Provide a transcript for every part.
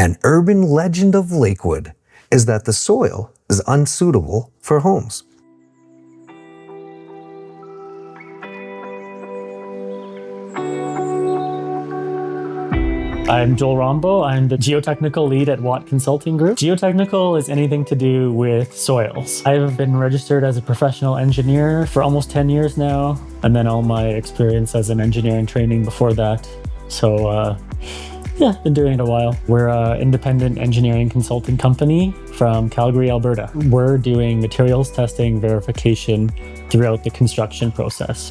An urban legend of Lakewood is that the soil is unsuitable for homes. I'm Joel Rombough. I'm the geotechnical lead at Watt Consulting Group. Geotechnical is anything to do with soils. I've been registered as a professional engineer for almost 10 years now, and then all my experience as an engineer in training before that. So been doing it a while. We're an independent engineering consulting company from Calgary, Alberta. We're doing materials testing verification throughout the construction process.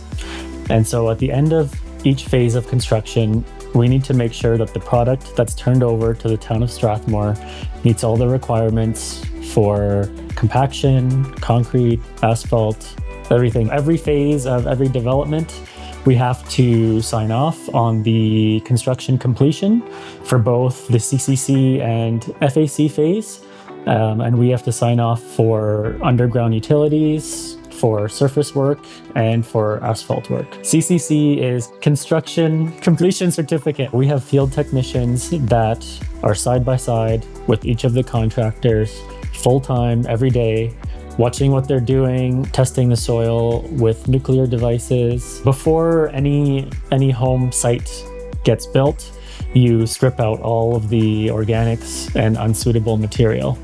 And so at the end of each phase of construction, we need to make sure that the product that's turned over to the town of Strathmore meets all the requirements for compaction, concrete, asphalt, everything. Every phase of every development, we have to sign off on the construction completion for both the CCC and FAC phase. And we have to sign off for underground utilities, for surface work, and for asphalt work. CCC is Construction Completion Certificate. We have field technicians that are side by side with each of the contractors, full-time, every day, watching what they're doing, testing the soil with nuclear devices. Before any home site gets built, you strip out all of the organics and unsuitable material.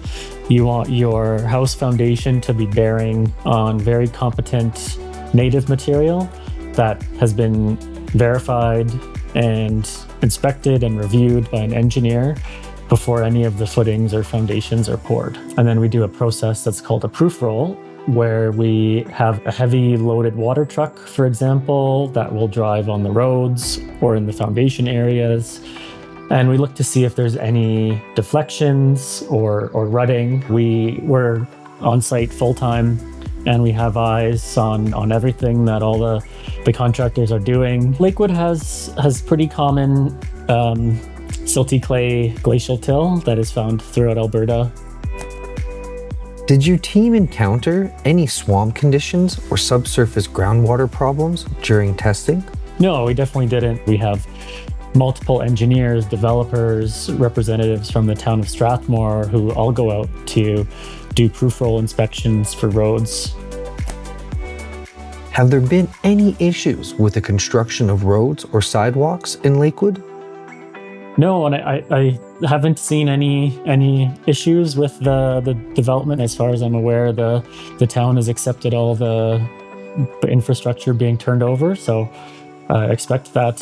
You want your house foundation to be bearing on very competent native material that has been verified and inspected and reviewed by an engineer before any of the footings or foundations are poured. And then we do a process that's called a proof roll, where we have a heavy loaded water truck, for example, that will drive on the roads or in the foundation areas. And we look to see if there's any deflections or rutting. We're on site full time, and we have eyes on everything that all the contractors are doing. Lakewood has pretty common silty clay glacial till that is found throughout Alberta. Did your team encounter any swamp conditions or subsurface groundwater problems during testing? No, we definitely didn't. We have multiple engineers, developers, representatives from the town of Strathmore who all go out to do proof roll inspections for roads. Have there been any issues with the construction of roads or sidewalks in Lakewood? No, and I haven't seen any issues with the development. As far as I'm aware, the town has accepted all the infrastructure being turned over, so I expect that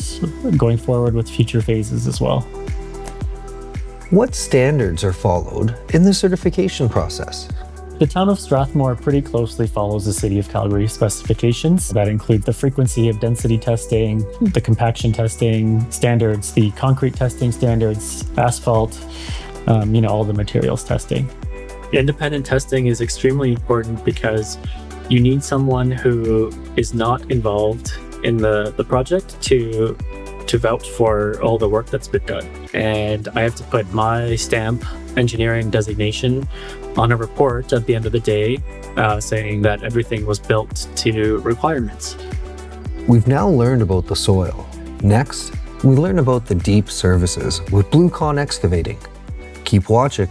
going forward with future phases as well. What standards are followed in the certification process? The town of Strathmore pretty closely follows the City of Calgary specifications that include the frequency of density testing, the compaction testing standards, the concrete testing standards, asphalt, all the materials testing. Independent testing is extremely important because you need someone who is not involved in the project to vouch for all the work that's been done. And I have to put my stamp engineering designation on a report at the end of the day saying that everything was built to requirements. We've now learned about the soil. Next, we learn about the deep services with Blue Con Excavating. Keep watching.